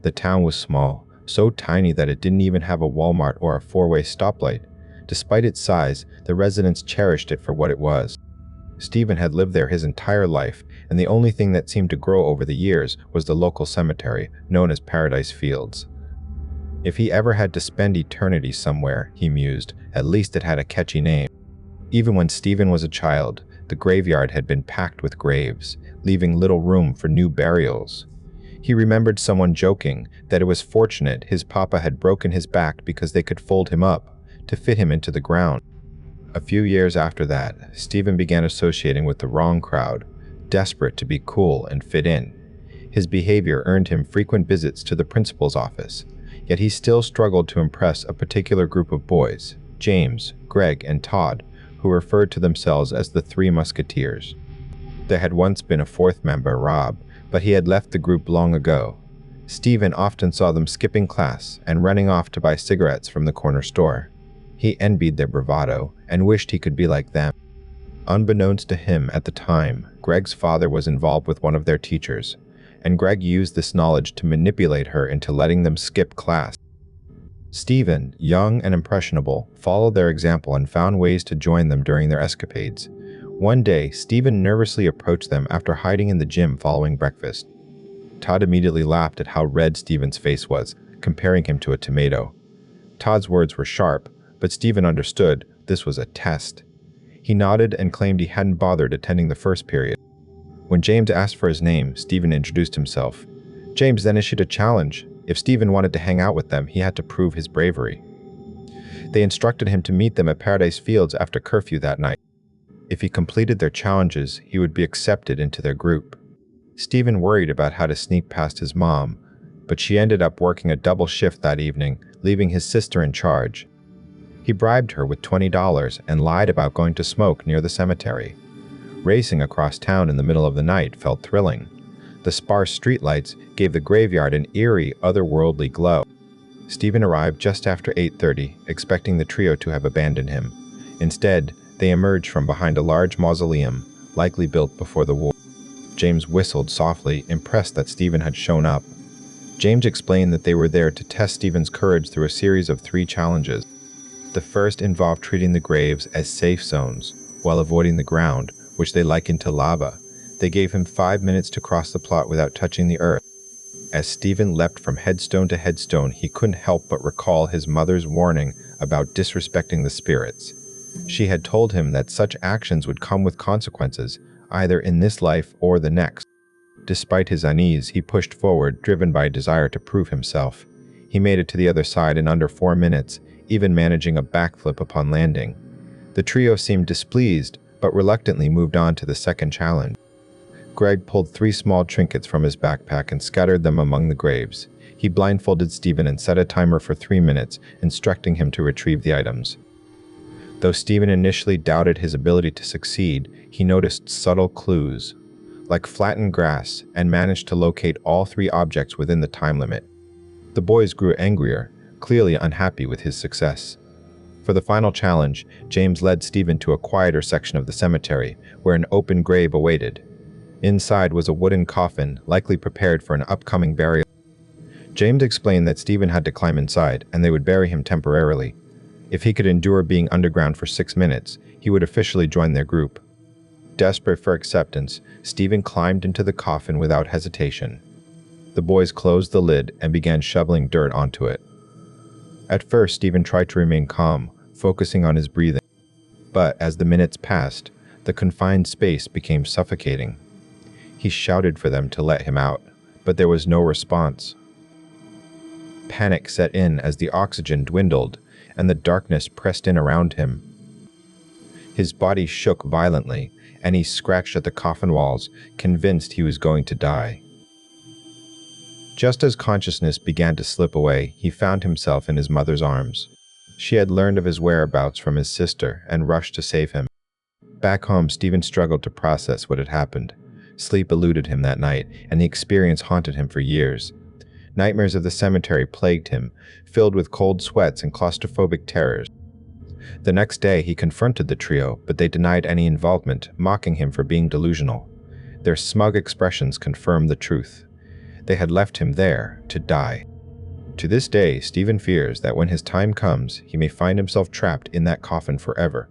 The town was small, so tiny that it didn't even have a Walmart or a four-way stoplight. Despite its size, the residents cherished it for what it was. Stephen had lived there his entire life, and the only thing that seemed to grow over the years was the local cemetery, known as Paradise Fields. If he ever had to spend eternity somewhere, he mused, at least it had a catchy name. Even when Stephen was a child, the graveyard had been packed with graves, leaving little room for new burials. He remembered someone joking that it was fortunate his papa had broken his back because they could fold him up to fit him into the ground. A few years after that, Stephen began associating with the wrong crowd, desperate to be cool and fit in. His behavior earned him frequent visits to the principal's office, yet he still struggled to impress a particular group of boys, James, Greg, and Todd, who referred to themselves as the Three Musketeers. There had once been a fourth member, Rob, but he had left the group long ago. Stephen often saw them skipping class and running off to buy cigarettes from the corner store. He envied their bravado and wished he could be like them. Unbeknownst to him at the time, Greg's father was involved with one of their teachers, and Greg used this knowledge to manipulate her into letting them skip class. Stephen, young and impressionable, followed their example and found ways to join them during their escapades. One day, Stephen nervously approached them after hiding in the gym following breakfast. Todd immediately laughed at how red Stephen's face was, comparing him to a tomato. Todd's words were sharp, but Stephen understood this was a test. He nodded and claimed he hadn't bothered attending the first period. When James asked for his name, Stephen introduced himself. James then issued a challenge. If Stephen wanted to hang out with them, he had to prove his bravery. They instructed him to meet them at Paradise Fields after curfew that night. If he completed their challenges, he would be accepted into their group. Stephen worried about how to sneak past his mom, but she ended up working a double shift that evening, leaving his sister in charge. He bribed her with $20 and lied about going to smoke near the cemetery. Racing across town in the middle of the night felt thrilling. The sparse streetlights gave the graveyard an eerie, otherworldly glow. Stephen arrived just after 8:30, expecting the trio to have abandoned him. Instead, they emerged from behind a large mausoleum, likely built before the war. James whistled softly, impressed that Stephen had shown up. James explained that they were there to test Stephen's courage through a series of 3 challenges. The first involved treating the graves as safe zones, while avoiding the ground, which they likened to lava. They gave him 5 minutes to cross the plot without touching the earth. As Stephen leapt from headstone to headstone, he couldn't help but recall his mother's warning about disrespecting the spirits. She had told him that such actions would come with consequences, either in this life or the next. Despite his unease, he pushed forward, driven by a desire to prove himself. He made it to the other side in under 4 minutes, even managing a backflip upon landing. The trio seemed displeased, but reluctantly moved on to the second challenge. Greg pulled 3 small trinkets from his backpack and scattered them among the graves. He blindfolded Stephen and set a timer for 3 minutes, instructing him to retrieve the items. Though Stephen initially doubted his ability to succeed, he noticed subtle clues, like flattened grass, and managed to locate all 3 objects within the time limit. The boys grew angrier, clearly unhappy with his success. For the final challenge, James led Stephen to a quieter section of the cemetery, where an open grave awaited. Inside was a wooden coffin, likely prepared for an upcoming burial. James explained that Stephen had to climb inside, and they would bury him temporarily. If he could endure being underground for 6 minutes, he would officially join their group. Desperate for acceptance, Stephen climbed into the coffin without hesitation. The boys closed the lid and began shoveling dirt onto it. At first, Stephen tried to remain calm, focusing on his breathing. But as the minutes passed, the confined space became suffocating. He shouted for them to let him out, but there was no response. Panic set in as the oxygen dwindled and the darkness pressed in around him. His body shook violently, and he scratched at the coffin walls, convinced he was going to die. Just as consciousness began to slip away, he found himself in his mother's arms. She had learned of his whereabouts from his sister and rushed to save him. Back home, Stephen struggled to process what had happened. Sleep eluded him that night, and the experience haunted him for years. Nightmares of the cemetery plagued him, filled with cold sweats and claustrophobic terrors. The next day, he confronted the trio, but they denied any involvement, mocking him for being delusional. Their smug expressions confirmed the truth. they had left him there to die. To this day, Stephen fears that when his time comes, he may find himself trapped in that coffin forever,